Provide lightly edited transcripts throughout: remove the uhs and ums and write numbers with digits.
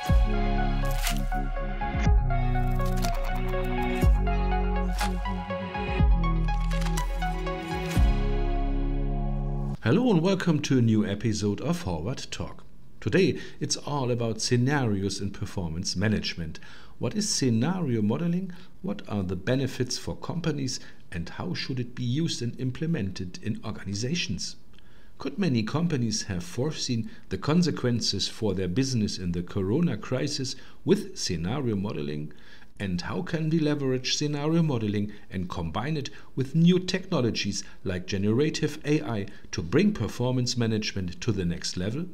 Hello and welcome to a new episode of Horváth Talk. Today it's all about scenarios in performance management. What is scenario modeling? What are the benefits for companies and how should it be used and implemented in organizations? Could many companies have foreseen the consequences for their business in the corona crisis with scenario modeling? And how can we leverage scenario modeling and combine it with new technologies like generative AI to bring performance management to the next level?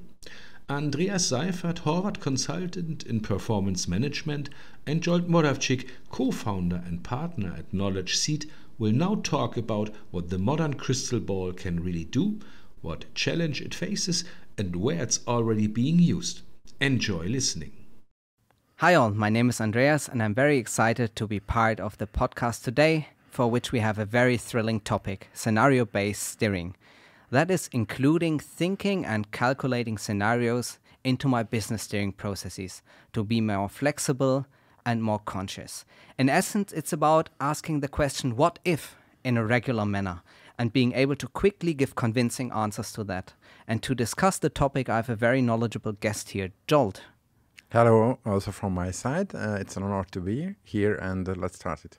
Andreas Seifert, Horváth consultant in performance management, and Zsolt Moravcsik, co-founder and partner at KnowledgeSeed, will now talk about what the modern crystal ball can really do, what challenge it faces, and where it's already being used. Enjoy listening. Hi all, my name is Andreas and I'm very excited to be part of the podcast today, for which we have a very thrilling topic, scenario-based steering. That is including thinking and calculating scenarios into my business steering processes to be more flexible and more conscious. In essence, it's about asking the question, what if, in a regular manner, and being able to quickly give convincing answers to that. And to discuss the topic, I have a very knowledgeable guest here, Zsolt. Hello, also from my side. It's an honor to be here and let's start it.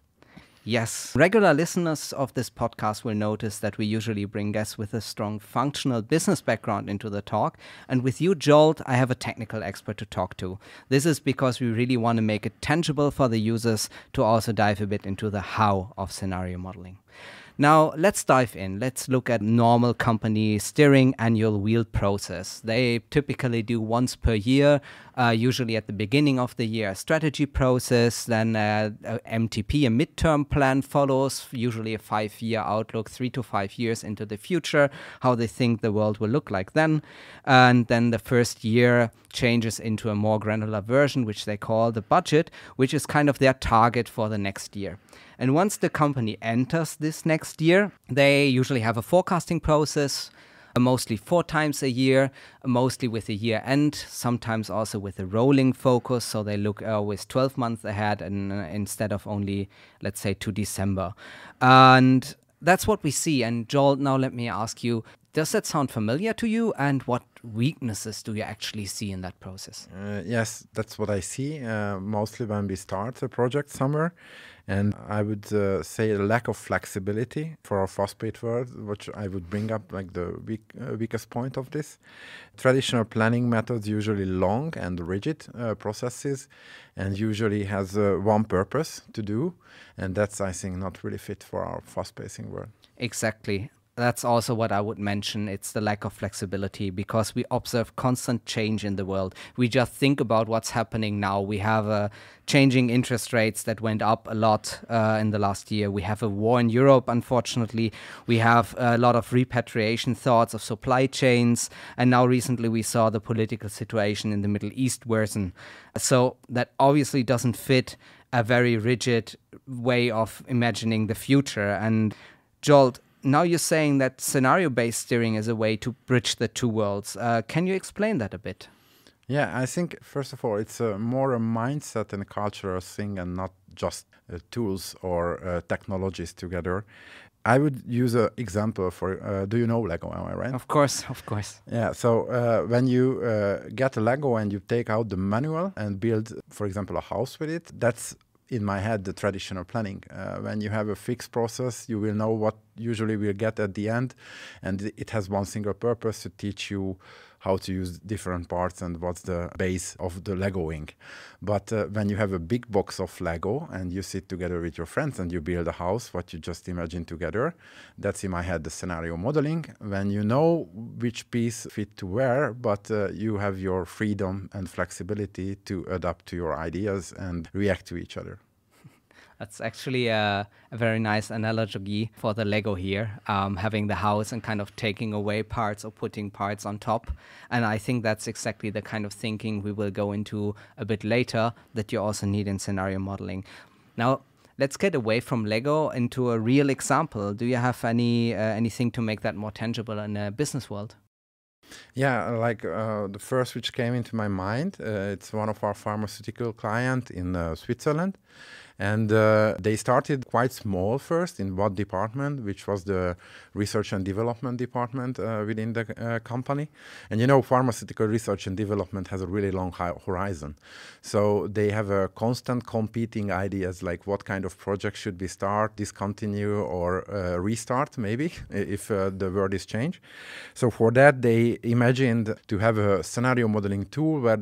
Yes, regular listeners of this podcast will notice that we usually bring guests with a strong functional business background into the talk. And with you, Zsolt, I have a technical expert to talk to. This is because we really want to make it tangible for the users to also dive a bit into the how of scenario modeling. Now, let's dive in. Let's look at normal company steering annual wheel process. They typically do once per year, usually at the beginning of the year, a strategy process, then a MTP, a midterm plan follows, usually a 5-year outlook, 3 to 5 years into the future, how they think the world will look like then. And then the first year changes into a more granular version, which they call the budget, which is kind of their target for the next year. And once the company enters this next year, they usually have a forecasting process, mostly 4 times a year, mostly with a year end, sometimes also with a rolling focus. So they look always 12 months ahead and instead of only, let's say, to December. And that's what we see. And Zsolt, now let me ask you, does that sound familiar to you? And what weaknesses do you actually see in that process? Yes, that's what I see, mostly when we start a project somewhere. And I would say a lack of flexibility for our fast-paced world, which I would bring up like the weakest point of this. Traditional planning methods usually long and rigid processes and usually has one purpose to do. And that's, I think, not really fit for our fast-pacing world. Exactly. That's also what I would mention. It's the lack of flexibility because we observe constant change in the world. We just think about what's happening now. We have changing interest rates that went up a lot in the last year. We have a war in Europe, unfortunately. We have a lot of repatriation thoughts of supply chains. And now recently we saw the political situation in the Middle East worsen. So that obviously doesn't fit a very rigid way of imagining the future. And Zsolt, now you're saying that scenario-based steering is a way to bridge the two worlds. Can you explain that a bit? Yeah, I think, first of all, it's more a mindset and a cultural thing and not just tools or technologies together. I would use an example for, do you know Lego, am I right? Of course, of course. Yeah, so when you get a Lego and you take out the manual and build, for example, a house with it, that's in my head, the traditional planning. When you have a fixed process, you will know what usually we'll get at the end. And it has one single purpose to teach you how to use different parts and what's the base of the Legoing. But when you have a big box of Lego and you sit together with your friends and you build a house, what you just imagine together, that's in my head the scenario modeling. When you know which piece fit to where, but you have your freedom and flexibility to adapt to your ideas and react to each other. That's actually a very nice analogy for the Lego here, having the house and kind of taking away parts or putting parts on top. And I think that's exactly the kind of thinking we will go into a bit later that you also need in scenario modeling. Now, let's get away from Lego into a real example. Do you have anything to make that more tangible in a business world? Yeah, like the first which came into my mind, it's one of our pharmaceutical clients in Switzerland. And they started quite small first in one department, which was the research and development department within the company. And you know, pharmaceutical research and development has a really long horizon. So they have a constant competing ideas like what kind of project should we start, discontinue, or restart maybe, if the word is changed. So for that, they imagined to have a scenario modeling tool where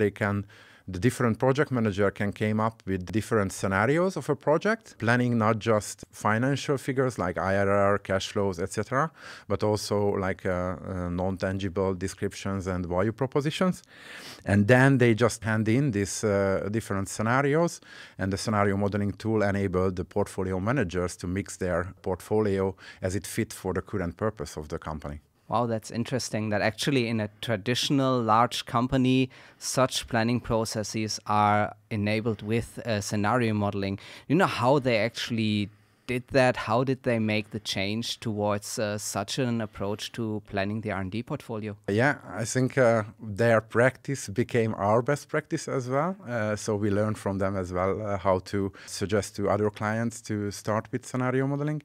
the different project manager can come up with different scenarios of a project, planning not just financial figures like IRR, cash flows, etc., but also like non-tangible descriptions and value propositions. And then they just hand in these different scenarios, and the scenario modeling tool enabled the portfolio managers to mix their portfolio as it fit for the current purpose of the company. Wow, that's interesting that actually in a traditional large company, such planning processes are enabled with scenario modeling. You know how they actually did that? How did they make the change towards such an approach to planning the R&D portfolio? Yeah, I think their practice became our best practice as well. So we learned from them as well how to suggest to other clients to start with scenario modeling.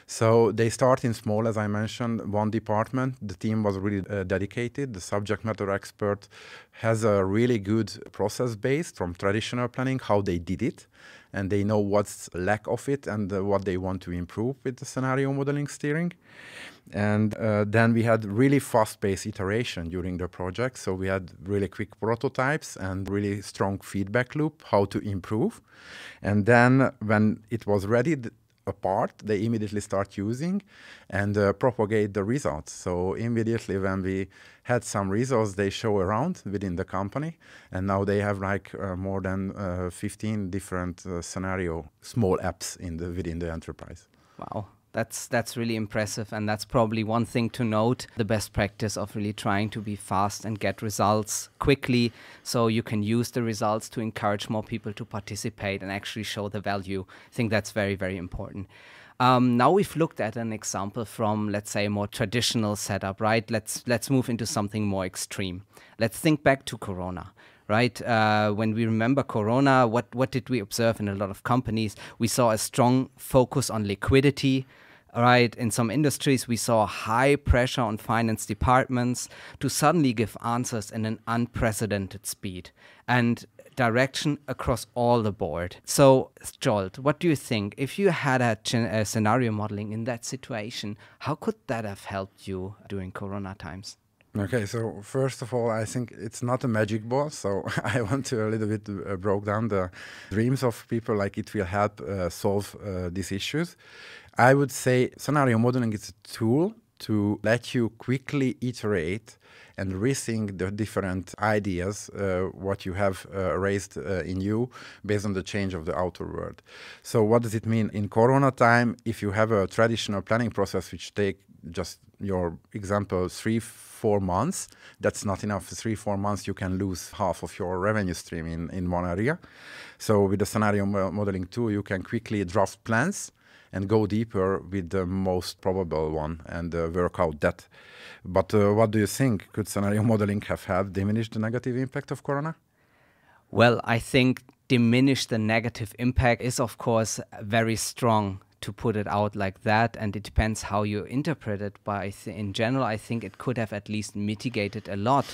So they start in small, as I mentioned, one department. The team was really dedicated. The subject matter expert has a really good process based from traditional planning, how they did it. And they know what's lack of it and what they want to improve with the scenario modeling steering. And then we had really fast-paced iteration during the project. So we had really quick prototypes and really strong feedback loop, how to improve. And then when it was ready, apart, they immediately start using and propagate the results. So immediately when we had some results, they show around within the company. And now they have like more than 15 different scenario small apps within the enterprise. Wow. That's really impressive, and that's probably one thing to note, the best practice of really trying to be fast and get results quickly so you can use the results to encourage more people to participate and actually show the value. I think that's very, very important. Now we've looked at an example from, let's say, a more traditional setup, right? Let's move into something more extreme. Let's think back to Corona. Right? When we remember Corona, what did we observe in a lot of companies? We saw a strong focus on liquidity. Right? In some industries, we saw high pressure on finance departments to suddenly give answers in an unprecedented speed and direction across all the board. So, Zsolt, what do you think? If you had a scenario modeling in that situation, how could that have helped you during Corona times? Okay, so first of all, I think it's not a magic ball. So I want to a little bit broke down the dreams of people, like it will help solve these issues. I would say scenario modeling is a tool to let you quickly iterate and rethink the different ideas, what you have raised in you based on the change of the outer world. So what does it mean? In Corona time, if you have a traditional planning process which take just your example 3-4 months, that's not enough. 3-4 months you can lose half of your revenue stream in one area. So with the scenario modeling tool, you can quickly draft plans and go deeper with the most probable one and work out that. But what do you think? Could scenario modeling have helped diminish the negative impact of Corona? Well, I think diminish the negative impact is, of course, very strong to put it out like that, and it depends how you interpret it. But in general, I think it could have at least mitigated a lot,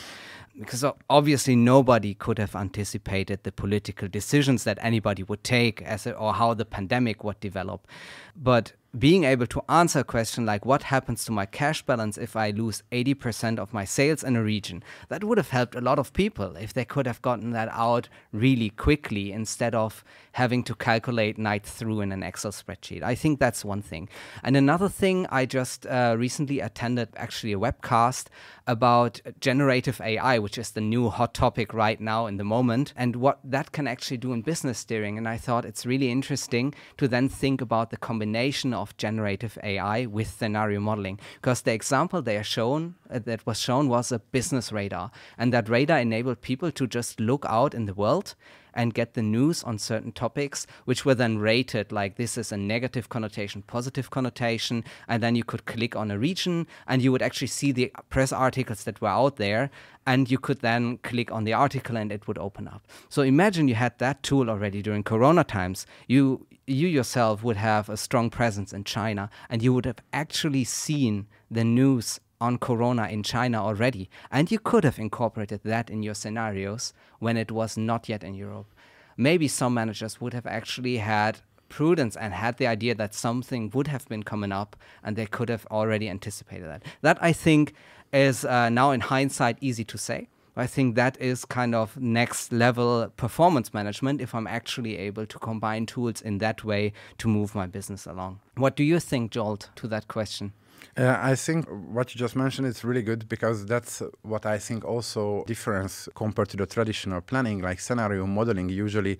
because obviously nobody could have anticipated the political decisions that anybody would take or how the pandemic would develop. But being able to answer a question like, what happens to my cash balance if I lose 80% of my sales in a region? That would have helped a lot of people if they could have gotten that out really quickly instead of having to calculate night through in an Excel spreadsheet. I think that's one thing. And another thing, I just recently attended actually a webcast about generative AI, which is the new hot topic right now in the moment, and what that can actually do in business steering. And I thought it's really interesting to then think about the combination of of generative AI with scenario modeling. Because the example that was shown was a business radar. And that radar enabled people to just look out in the world and get the news on certain topics, which were then rated like this is a negative connotation, positive connotation, and then you could click on a region and you would actually see the press articles that were out there, and you could then click on the article and it would open up. So imagine you had that tool already during Corona times. You yourself would have a strong presence in China, and you would have actually seen the news on Corona in China already. And you could have incorporated that in your scenarios when it was not yet in Europe. Maybe some managers would have actually had prudence and had the idea that something would have been coming up, and they could have already anticipated that. That, I think, is now in hindsight easy to say. I think that is kind of next level performance management if I'm actually able to combine tools in that way to move my business along. What do you think, Zsolt, to that question? I think what you just mentioned is really good, because that's what I think also difference compared to the traditional planning, like scenario modeling usually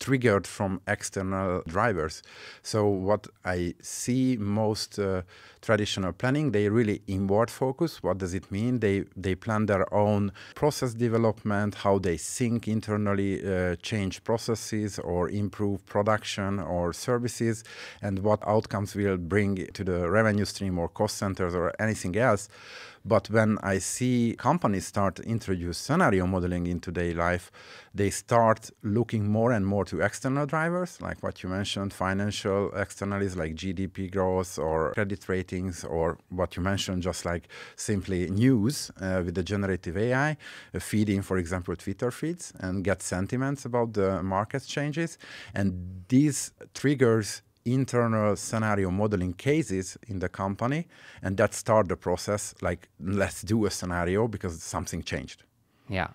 triggered from external drivers. So what I see most traditional planning, they really inward focus. What does it mean? They plan their own process development, how they think internally, change processes or improve production or services, and what outcomes will bring to the revenue stream or cost centers or anything else. But when I see companies start to introduce scenario modeling into their life, they start looking more and more to external drivers, like what you mentioned, financial externalities like GDP growth or credit ratings, or what you mentioned, just like simply news with the generative AI, feeding, for example, Twitter feeds and get sentiments about the market changes. And these triggers internal scenario modeling cases in the company, and that start the process like, let's do a scenario because something changed. Yeah.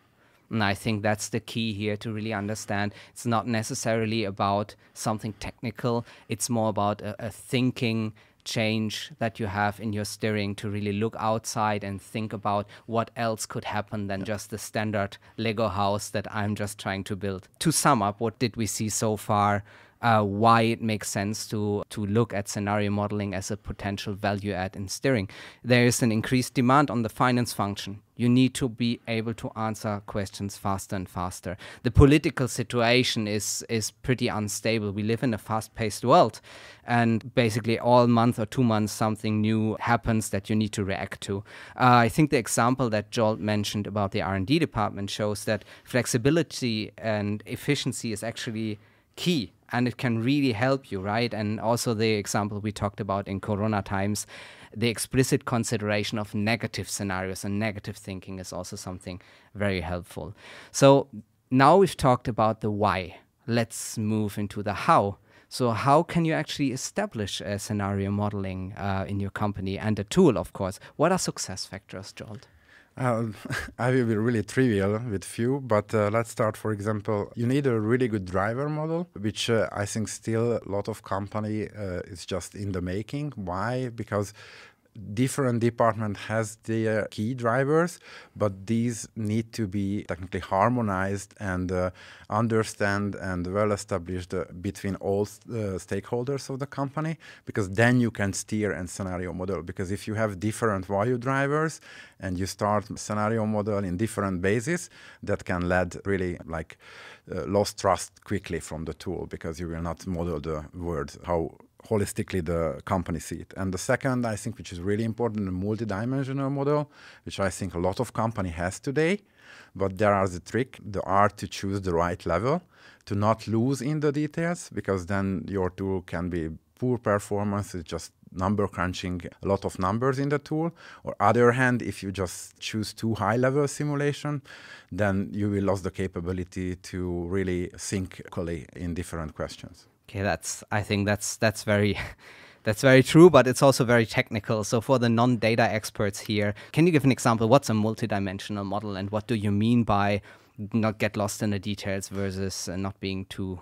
And I think that's the key here to really understand. It's not necessarily about something technical. It's more about a thinking change that you have in your steering to really look outside and think about what else could happen than just the standard Lego house that I'm just trying to build. To sum up, what did we see so far? Why it makes sense to look at scenario modeling as a potential value add in steering. There is an increased demand on the finance function. You need to be able to answer questions faster and faster. The political situation is pretty unstable. We live in a fast-paced world, and basically all month or 2 months something new happens that you need to react to. I think the example that Zsolt mentioned about the R&D department shows that flexibility and efficiency is actually key, and it can really help you, right? And also the example we talked about in Corona times, the explicit consideration of negative scenarios and negative thinking is also something very helpful. So now we've talked about the why. Let's move into the how. So how can you actually establish a scenario modeling in your company, and a tool, of course? What are success factors, Zsolt? I will be really trivial with few, but let's start, for example, you need a really good driver model, which I think still a lot of company is just in the making. Why? Because different department has their key drivers, but these need to be technically harmonized and understand and well established between all stakeholders of the company, because then you can steer and scenario model. Because if you have different value drivers and you start scenario model in different bases, that can lead really like lost trust quickly from the tool, because you will not model the words how holistically the company see it. And the second, I think, which is really important, the multidimensional model, which I think a lot of company has today. But there are the trick, the art to choose the right level, to not lose in the details, because then your tool can be poor performance, it's just number crunching, a lot of numbers in the tool. Or other hand, if you just choose too high level simulation, then you will lose the capability to really think equally in different questions. Okay, I think that's very true, but it's also very technical. So for the non-data experts here, can you give an example? What's a multidimensional model, and what do you mean by not get lost in the details versus not being too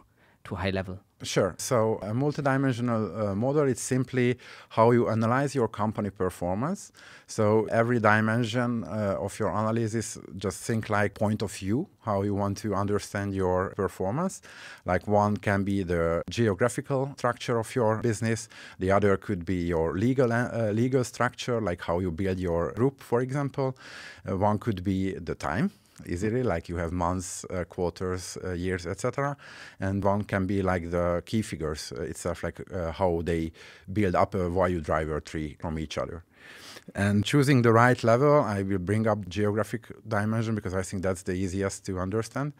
high level? Sure. So a multidimensional model is simply how you analyze your company performance. So every dimension of your analysis, just think like point of view, how you want to understand your performance. Like one can be the geographical structure of your business. The other could be your legal structure, like how you build your group, for example. One could be the time. Easily, like you have months, quarters, years, etc. And one can be like the key figures itself, like how they build up a value driver tree from each other. And choosing the right level, I will bring up geographic dimension because I think that's the easiest to understand.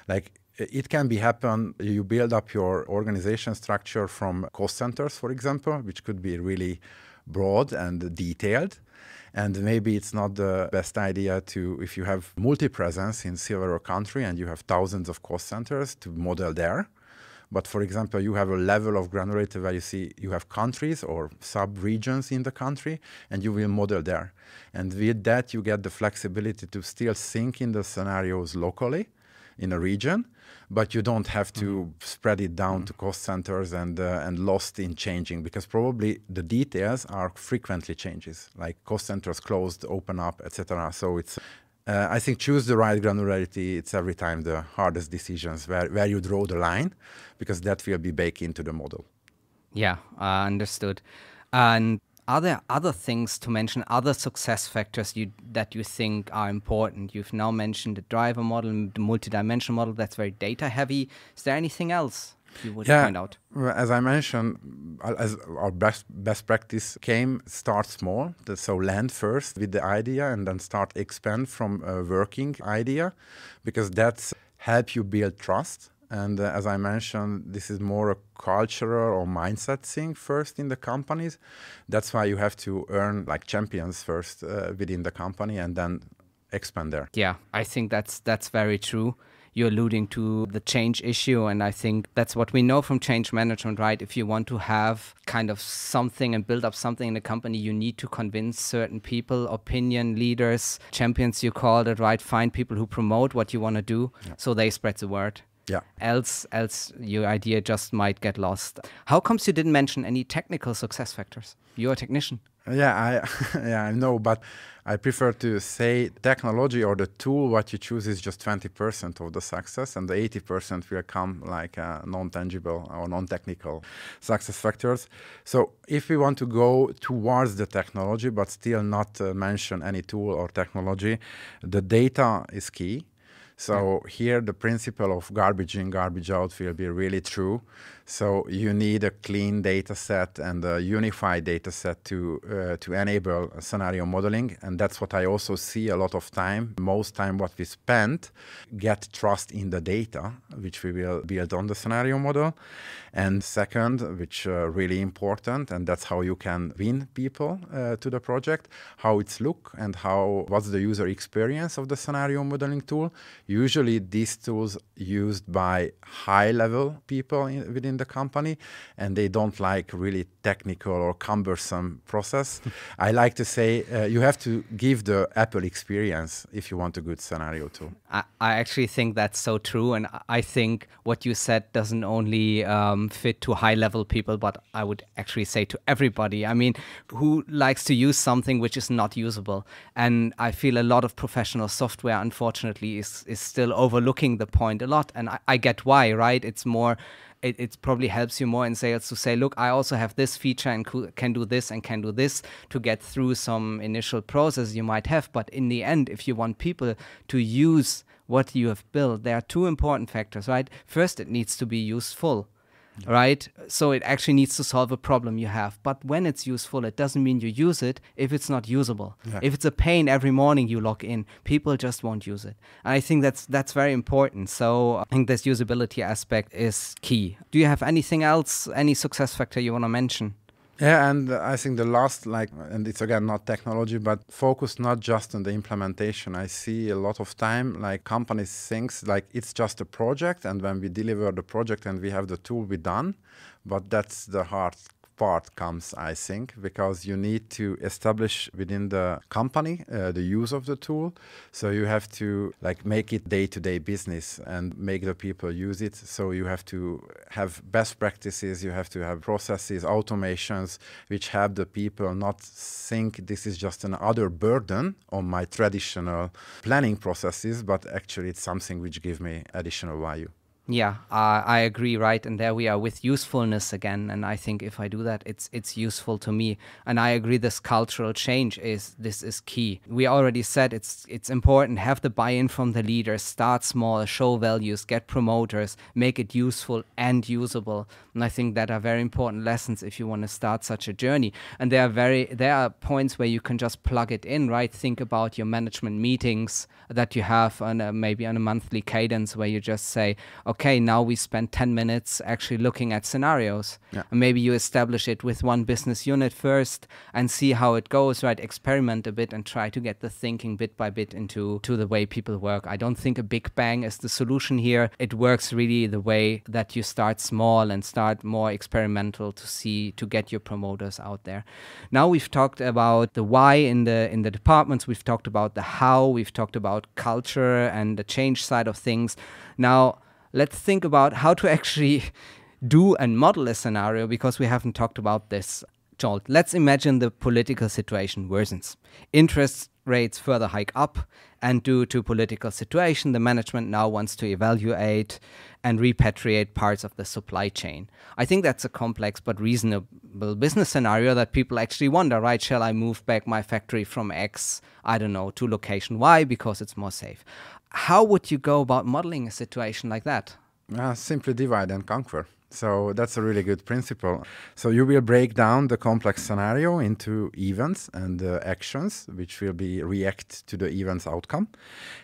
Like it can be happen, you build up your organization structure from cost centers, for example, which could be really broad and detailed. And maybe it's not the best idea to, if you have multi-presence in several countries and you have thousands of cost centers, to model there. But for example, you have a level of granularity where you see you have countries or sub-regions in the country, and you will model there. And with that, you get the flexibility to still think in the scenarios locally in a region, but you don't have to spread it down to cost centers and lost in changing, because probably the details are frequently changes, like cost centers closed, open up, etc. So it's, I think, choose the right granularity. It's every time the hardest decisions where you draw the line, because that will be baked into the model. Yeah, understood. And are there other things to mention, other success factors that you think are important? You've now mentioned the driver model, the multidimensional model, that's very data heavy. Is there anything else you would point out? As I mentioned, as our best practice start small. So land first with the idea and then start expand from a working idea, because that's help you build trust. And as I mentioned, this is more a cultural or mindset thing first in the companies. That's why you have to earn like champions first within the company and then expand there. Yeah, I think that's very true. You're alluding to the change issue, and I think that's what we know from change management, right? If you want to have kind of something and build up something in the company, you need to convince certain people, opinion leaders, champions you called it, right? Find people who promote what you want to do, so they spread the word. Yeah. Else your idea just might get lost. How comes you didn't mention any technical success factors? You're a technician. Yeah, I know, but I prefer to say technology or the tool what you choose is just 20% of the success, and the 80% will come like non-tangible or non-technical success factors. So if we want to go towards the technology but still not mention any tool or technology, the data is key. So here the principle of garbage in, garbage out will be really true. So you need a clean data set and a unified data set to enable scenario modeling. And that's what I also see a lot of time. Most time what we spend, get trust in the data, which we will build on the scenario model. And second, which really important, and that's how you can win people to the project, how it's look and what's the user experience of the scenario modeling tool. Usually these tools used by high-level people within the company, and they don't like really technical or cumbersome process. I like to say you have to give the Apple experience if you want a good scenario tool. I actually think that's so true, and I think what you said doesn't only fit to high-level people, but I would actually say to everybody. I mean, who likes to use something which is not usable? And I feel a lot of professional software, unfortunately, is still overlooking the point a lot, and I get why, right? It's more, it probably helps you more in sales to say, look, I also have this feature and can do this and can do this to get through some initial process you might have. But in the end, if you want people to use what you have built, there are two important factors, right? First, it needs to be useful. Right? So it actually needs to solve a problem you have. But when it's useful, it doesn't mean you use it if it's not usable. Yeah. If it's a pain every morning you log in, people just won't use it. And I think that's very important. So I think this usability aspect is key. Do you have anything else, any success factor you want to mention? Yeah, and I think the last, and it's again not technology, but focus not just on the implementation. I see a lot of time, companies think it's just a project, and when we deliver the project and we have the tool, we're done. But that's the hard part comes, I think, because you need to establish within the company the use of the tool. So you have to make it day-to-day business and make the people use it. So you have to have best practices, you have to have processes, automations, which help the people not think this is just another burden on my traditional planning processes, but actually it's something which gives me additional value. Yeah, I agree, right? And there we are with usefulness again. And I think if I do that, it's useful to me. And I agree this cultural change is key. We already said it's important, have the buy-in from the leaders, start small, show values, get promoters, make it useful and usable. And I think that are very important lessons if you want to start such a journey. And there are points where you can just plug it in, right? Think about your management meetings that you have maybe on a monthly cadence where you just say, okay, now we spend 10 minutes actually looking at scenarios. Yeah. And maybe you establish it with one business unit first and see how it goes, right? Experiment a bit and try to get the thinking bit by bit into the way people work. I don't think a big bang is the solution here. It works really the way that you start small and start more experimental to get your promoters out there. Now we've talked about the why in the departments. We've talked about the how. We've talked about culture and the change side of things. Now, let's think about how to actually do and model a scenario, because we haven't talked about this. Zsolt, let's imagine the political situation worsens. Interest rates further hike up, and due to political situation, the management now wants to evaluate and repatriate parts of the supply chain. I think that's a complex but reasonable business scenario that people actually wonder, right? Shall I move back my factory from X, I don't know, to location Y because it's more safe? How would you go about modeling a situation like that? Simply divide and conquer. So that's a really good principle. So you will break down the complex scenario into events and actions, which will be react to the event's outcome.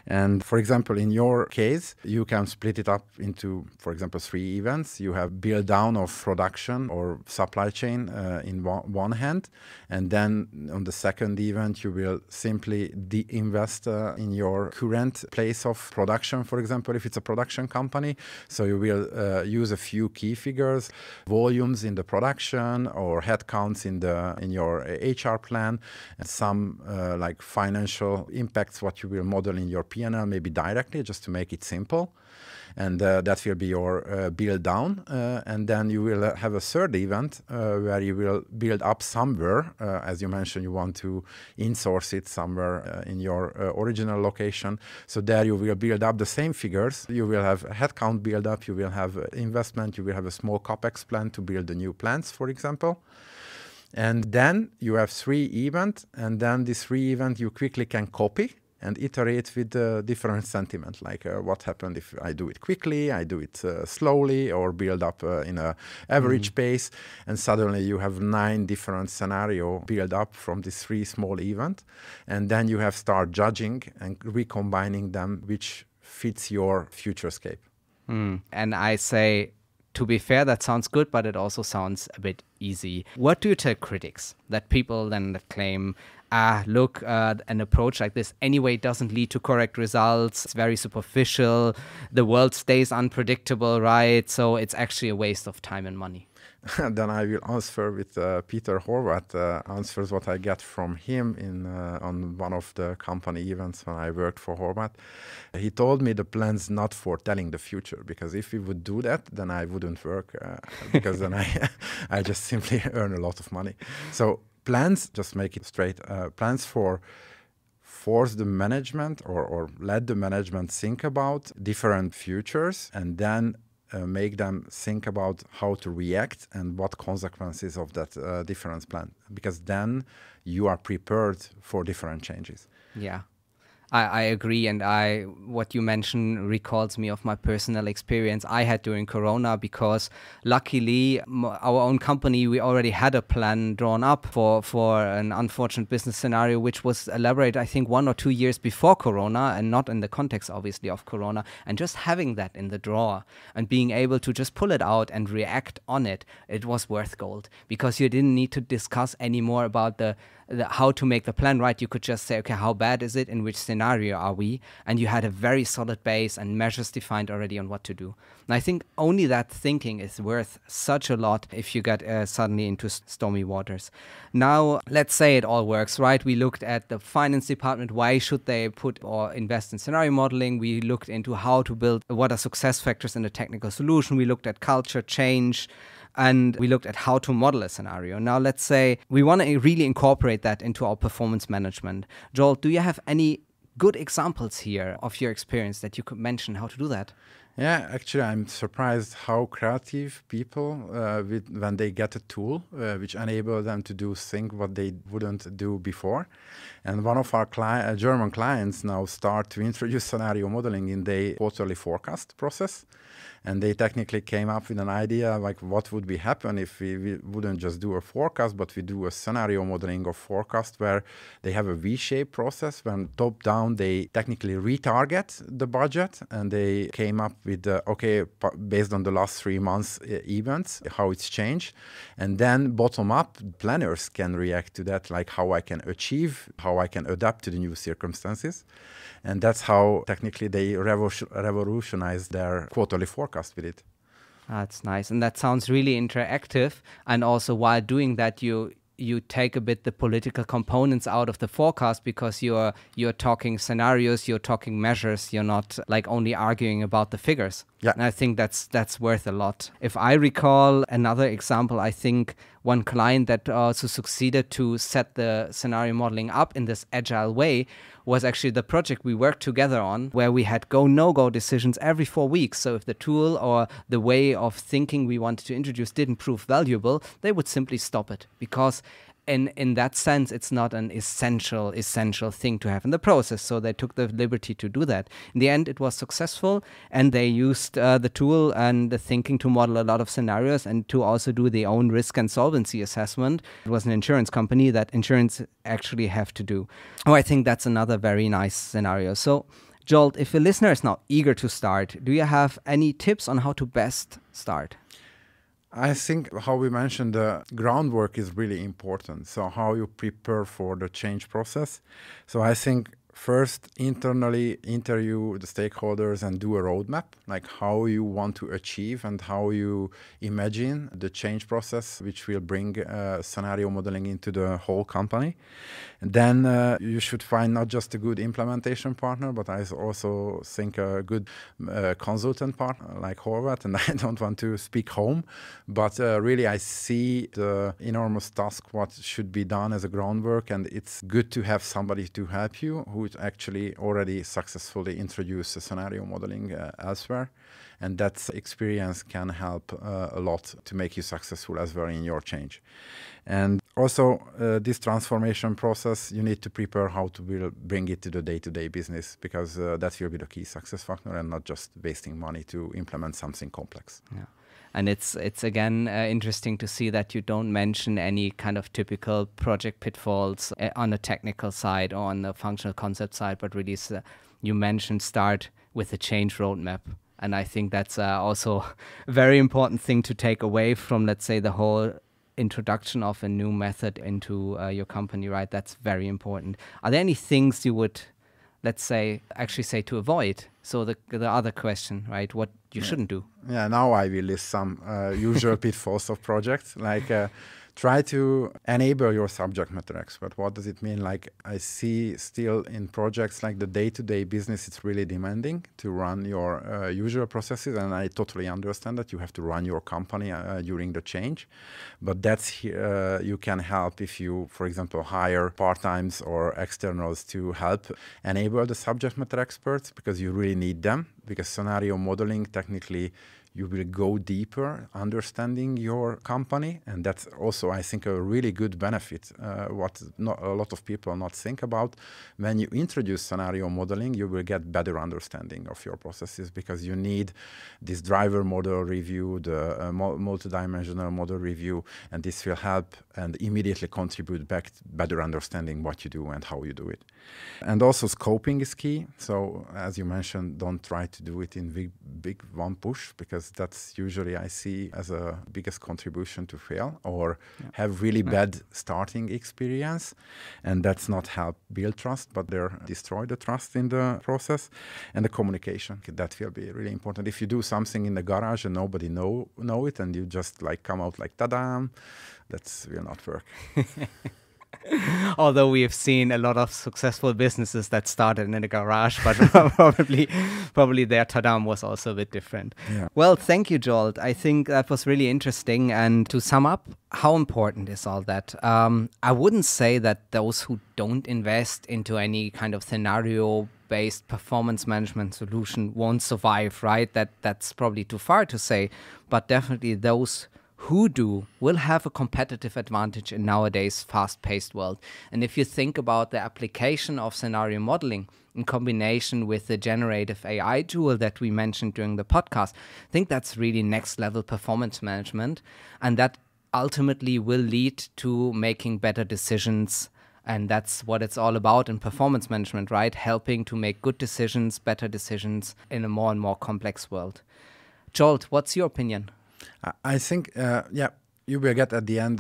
And for example, in your case, you can split it up into, for example, 3 events. You have build down of production or supply chain in one hand. And then on the second event, you will simply de-invest in your current place of production, for example, if it's a production company. So you will use a few key figures, volumes in the production or headcounts in your HR plan, and some financial impacts what you will model in your P&L, maybe directly, just to make it simple. And that will be your build down. And then you will have a third event where you will build up somewhere. As you mentioned, you want to insource it somewhere in your original location. So there you will build up the same figures. You will have a headcount build up. You will have investment. You will have a small CapEx plan to build the new plants, for example. And then you have 3 events. And then this 3 events you quickly can copy and iterate with different sentiment, like what happened if I do it quickly, I do it slowly, or build up in a average pace, and suddenly you have 9 different scenario build up from these 3 small events, and then you have start judging and recombining them, which fits your future scape. And I say, to be fair, that sounds good, but it also sounds a bit easy. What do you tell critics that people then that claim, look, an approach like this anyway doesn't lead to correct results, it's very superficial, the world stays unpredictable, right? So it's actually a waste of time and money. Then I will answer with Peter Horváth answers what I get from him on one of the company events when I worked for Horváth. He told me the plan's not for telling the future, because if we would do that, then I wouldn't work, because then I just simply earn a lot of money. So plans, just make it straight, plans for force the management or let the management think about different futures, and then make them think about how to react and what consequences of that different plan, because then you are prepared for different changes. Yeah. I agree, and what you mentioned recalls me of my personal experience I had during Corona, because luckily our own company, we already had a plan drawn up for an unfortunate business scenario, which was elaborated, I think, 1 or 2 years before Corona, and not in the context, obviously, of Corona. And just having that in the drawer and being able to just pull it out and react on it, it was worth gold, because you didn't need to discuss anymore about the how to make the plan, right? You could just say, okay, how bad is it? In which scenario are we? And you had a very solid base and measures defined already on what to do. And I think only that thinking is worth such a lot if you get suddenly into stormy waters. Now, let's say it all works, right? We looked at the finance department. Why should they put or invest in scenario modeling? We looked into how to build, what are success factors in a technical solution. We looked at culture, change, and we looked at how to model a scenario. Now, let's say we want to really incorporate that into our performance management. Zsolt, do you have any good examples here of your experience that you could mention how to do that? Yeah, actually, I'm surprised how creative people, when they get a tool which enable them to do things what they wouldn't do before. And one of our German clients now start to introduce scenario modeling in their quarterly forecast process. And they technically came up with an idea like what would be happen if we wouldn't just do a forecast, but we do a scenario modeling of forecast where they have a V-shaped process. When top down, they technically retarget the budget, and they came up with, based on the last 3 months events, how it's changed. And then bottom up, planners can react to that, like how I can achieve, how I can adapt to the new circumstances. And that's how technically they revolutionized their quarterly forecast with it. That's nice. And that sounds really interactive. And also while doing that, you take a bit the political components out of the forecast, because you're talking scenarios, you're talking measures, you're not like only arguing about the figures. Yeah. And I think that's worth a lot. If I recall another example, I think one client that also succeeded to set the scenario modeling up in this agile way was actually the project we worked together on, where we had go, no-go decisions every 4 weeks. So if the tool or the way of thinking we wanted to introduce didn't prove valuable, they would simply stop it, because in that sense, it's not an essential thing to have in the process. So they took the liberty to do that. In the end, it was successful, and they used the tool and the thinking to model a lot of scenarios and to also do their own risk and solvency assessment. It was an insurance company that insurance actually have to do. Oh, I think that's another very nice scenario. So, Zsolt, if a listener is now eager to start, do you have any tips on how to best start? I think how we mentioned, the groundwork is really important. So how you prepare for the change process. So I think first internally interview the stakeholders and do a roadmap, like how you want to achieve and how you imagine the change process, which will bring scenario modeling into the whole company. And then you should find not just a good implementation partner, but I also think a good consultant partner like Horváth. And I don't want to speak home, but really I see the enormous task what should be done as a groundwork, and it's good to have somebody to help you who actually already successfully introduced scenario modeling elsewhere. And that experience can help a lot to make you successful as well in your change. And also this transformation process, you need to prepare how to bring it to the day-to-day business, because that will be the key success factor, and not just wasting money to implement something complex. Yeah. And it's again interesting to see that you don't mention any kind of typical project pitfalls on the technical side or on the functional concept side, but really you mentioned start with a change roadmap. And I think that's also a very important thing to take away from, let's say, the whole introduction of a new method into your company, right? That's very important. Are there any things you would, let's say, actually say to avoid? So the other question, right? What you shouldn't do. Yeah, now I will list some usual pitfalls of projects, like try to enable your subject matter expert. What does it mean? Like I see still in projects like the day-to-day business, it's really demanding to run your usual processes. And I totally understand that you have to run your company during the change. But that's you can help if you, for example, hire part-times or externals to help enable the subject matter experts, because you really need them. Because scenario modeling, technically, you will go deeper understanding your company. And that's also, I think, a really good benefit, what not a lot of people not think about. When you introduce scenario modeling, you will get better understanding of your processes, because you need this driver model review, the multidimensional model review, and this will help and immediately contribute back to better understanding what you do and how you do it. And also scoping is key. So as you mentioned, don't try to do it in big one push, because that's usually I see as a biggest contribution to fail or have really bad starting experience, and that's not help build trust, but they're destroy the trust in the process. And the communication, that will be really important. If you do something in the garage and nobody know it, and you just like come out like ta-da, that will not work. Although we have seen a lot of successful businesses that started in a garage, but probably their tadam was also a bit different. Yeah. Well, thank you, Zsolt. I think that was really interesting. And to sum up, how important is all that? I wouldn't say that those who don't invest into any kind of scenario-based performance management solution won't survive, right? That's probably too far to say, but definitely those who do will have a competitive advantage in nowadays fast-paced world. And if you think about the application of scenario modeling in combination with the generative AI tool that we mentioned during the podcast, I think that's really next level performance management. And that ultimately will lead to making better decisions. And that's what it's all about in performance management, right? Helping to make good decisions, better decisions in a more and more complex world. Zsolt, what's your opinion? I think, you will get at the end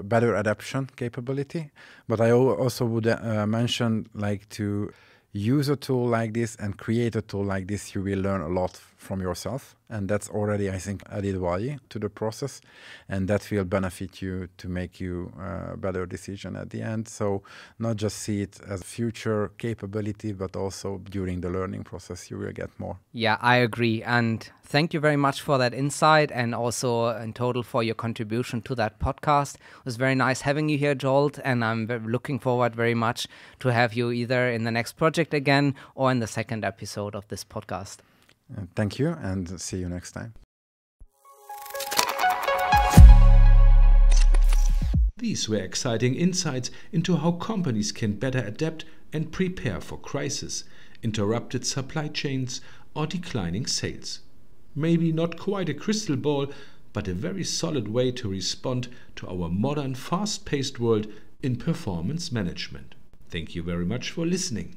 better adaptation capability. But I also would mention, like, to use a tool like this and create a tool like this, you will learn a lot from yourself. And that's already, I think, added value to the process. And that will benefit you to make you a better decision at the end. So not just see it as a future capability, but also during the learning process, you will get more. Yeah, I agree. And thank you very much for that insight, and also in total for your contribution to that podcast. It was very nice having you here, Zsolt, and I'm looking forward very much to have you either in the next project again or in the second episode of this podcast. Thank you, and see you next time. These were exciting insights into how companies can better adapt and prepare for crisis, interrupted supply chains, or declining sales. Maybe not quite a crystal ball, but a very solid way to respond to our modern, fast-paced world in performance management. Thank you very much for listening.